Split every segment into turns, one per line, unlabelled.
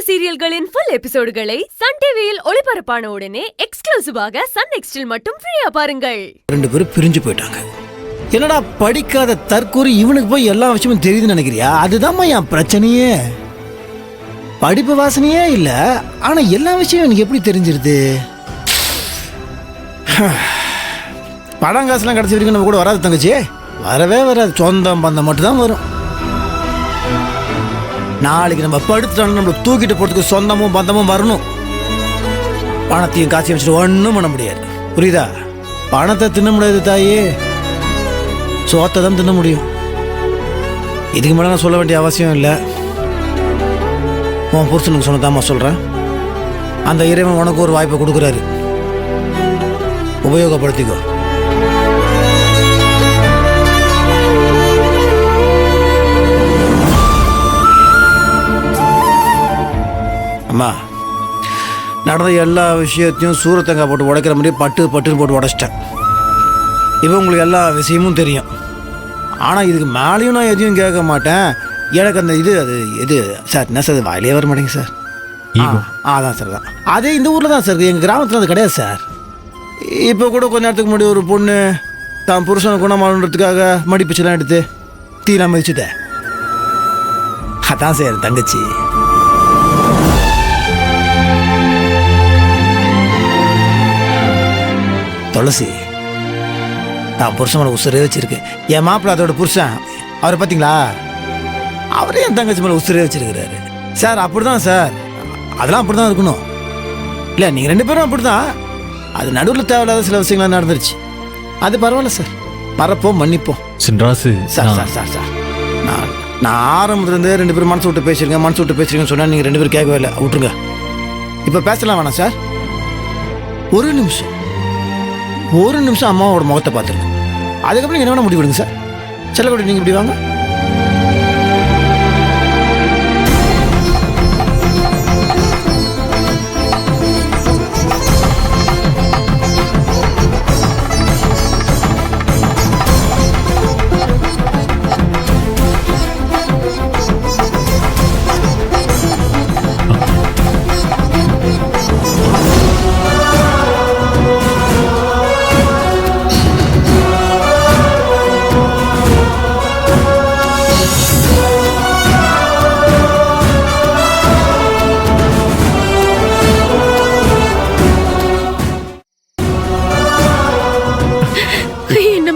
சீரியல்களின் full எபிசோடுகளை Sun டிவியில் ஒளிபரப்பான உடனே எக்ஸ்க்ளூசிவாக சன் நெக்ஸ்டில் மட்டும் ஃப்ரீயா பாருங்கள்.
2 பேரும் பிரிஞ்சு போயிட்டாங்க. என்னடா படிக்காத தற்கூரி இவனுக்கு போய் எல்லா விஷயமும் தெரியுதுன்னு நினைக்கிறியா? அதுதான் என் பிரச்சனையே. படிப்பு வாசனையே இல்ல, ஆனா எல்லா விஷயம் எனக்கு எப்படி தெரிஞ்சிருது? படம் காசுலாம் கடைசி வரைக்கும் நம்ம கூட வராது தங்கச்சி, வரவே வராது. சொந்தம் பந்தம் மட்டும் தான் வரும். நாளைக்கு நம்ம படுத்துட்டோம், நம்மளை தூக்கிட்டு போறதுக்கு சொந்தமும் பந்தமும் வரணும். பணத்தையும் காசையும் வச்சுட்டு ஒன்றும் பண்ண முடியாது, புரியுதா? பணத்தை தின்ன முடியாது தாயே, சோத்தை தான் தின்ன முடியும். இதுக்கு மேலே நான் சொல்ல வேண்டிய அவசியம் இல்லை. உன் புருஷனுக்கு சொன்னதாம்மா சொல்கிறேன். அந்த இறைவன் உனக்கு ஒரு வாய்ப்பை கொடுக்குறாரு, உபயோகப்படுத்திக்கோ. அம்மா, நடந்த எல்லா விஷயத்தையும் சூரத்தங்காய் போட்டு உடைக்கிற மாதிரி பட்டுன்னு போட்டு உடைச்சிட்டேன். இப்போ உங்களுக்கு எல்லா விஷயமும் தெரியும். ஆனால் இதுக்கு மேலேயும் நான் எதையும் கேட்க மாட்டேன். எனக்கு அந்த இது சார் என்ன சார், வாயிலே வர மாட்டேங்க சார். அதான் சார், தான் அதே இந்த ஊரில் தான் சார், எங்கள் கிராமத்தில் அது கிடையாது சார். இப்போ கூட கொஞ்ச நேரத்துக்கு முன்னாடி ஒரு பொண்ணு தான் புருஷனை குணமாகன்றதுக்காக மடிப்பிச்செல்லாம் எடுத்து தீலாம் மதிச்சுட்டேன். அதான் சார் தங்கச்சி. துளசி, நான் புருஷன் உசுரே வச்சிருக்கேன். என் மாப்பிள்ள அதோட புருஷன், அவரை பார்த்தீங்களா? அவரே என் தங்கச்சி மேலே உசுரே வச்சிருக்கிறாரு சார். அப்படிதான் சார், அதெல்லாம் அப்படி தான் இருக்கணும். இல்லை, நீங்கள் 2 பேரும் அப்படி தான். அது நடுவில் தேவையில்லாத சில விஷயங்கள்லாம் நடந்துருச்சு. அது பரவாயில்ல சார், மறப்போம் மன்னிப்போம்.
Chinrasu
sir sir sir sir நான் ஆரம்பத்துலேருந்து 2 பேரும் மனசு விட்டு பேசுறீங்கன்னு சொன்னால் நீங்கள் 2 பேரும் கேட்கவே இல்லை, விட்டுருங்க. இப்போ பேசலாம் வேணாம் சார். ஒரு நிமிஷம் அம்மாவோட முகத்தை பார்த்துருங்க. அதுக்கப்புறம் நீங்கள் என்ன வேணால் முடிவு விடுங்க சார். செல்லக்கூட நீங்கள் இப்படி வாங்க.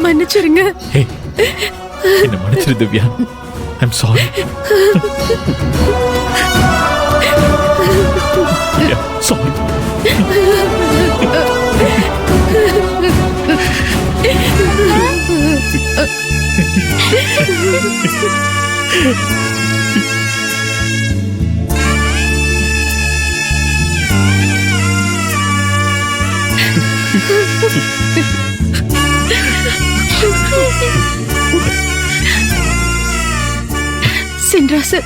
மன்னிச்சிருங்க.
என்ன மன்னிச்சிரு Divya. I'm sorry. Sorry.
Chinrasu,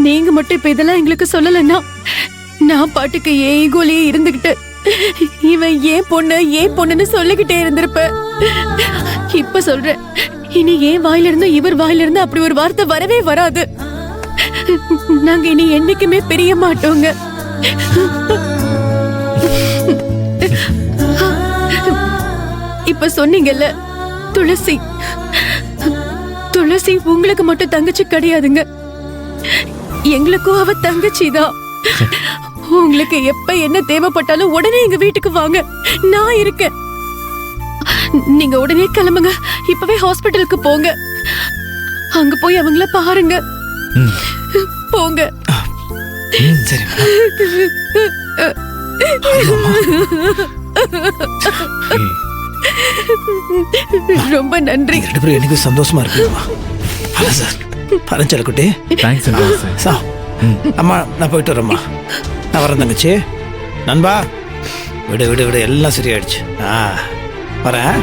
நீங்க மட்டும் இப்ப இதெல்லாம் எங்களுக்கு சொல்லலன்னா நான் பாட்டுக்கு ஏன் ஈகோலயே இருந்துகிட்டு இவன் ஏன் பொண்ணுன்னு சொல்லிக்கிட்டே இருந்திருப்ப. இப்ப சொல்றேன், இனி ஏன் வாயில இருந்து இவர் வாயில இருந்து அப்படி ஒரு வார்த்தை வரவே வராது. நாங்க இனி என்னைக்குமே பிரிய மாட்டோங்க. இப்ப சொன்னீங்கல்ல துளசி உங்களுக்கு மட்டும் தங்கச்சி கிடையாதுங்க, எங்களுக்கும் அவ தங்கச்சி தான். உங்களுக்கு எப்ப என்ன தேவைப்பட்டாலும் உடனே எங்க வீட்டுக்கு வாங்க, நான் இருக்கேன். நீங்க உடனே கிளம்புங்க, இப்பவே ஹாஸ்பிட்டலுக்கு போங்க. அங்க போய் அவங்கள பாருங்க. போங்க.
சரி.
ரொம்ப நன்றி.
2 பேரும் எனக்கு சந்தோஷமா இருக்குமா? சார் பரஞ்சலக்குட்டி,
தேங்க்ஸ்
சார். அம்மா, நான் போயிட்டு வரேம்மா. நான் வரேன் தங்கச்சி. நண்பா, விடு எல்லாம் சரியாயிடுச்சு. வரேன்.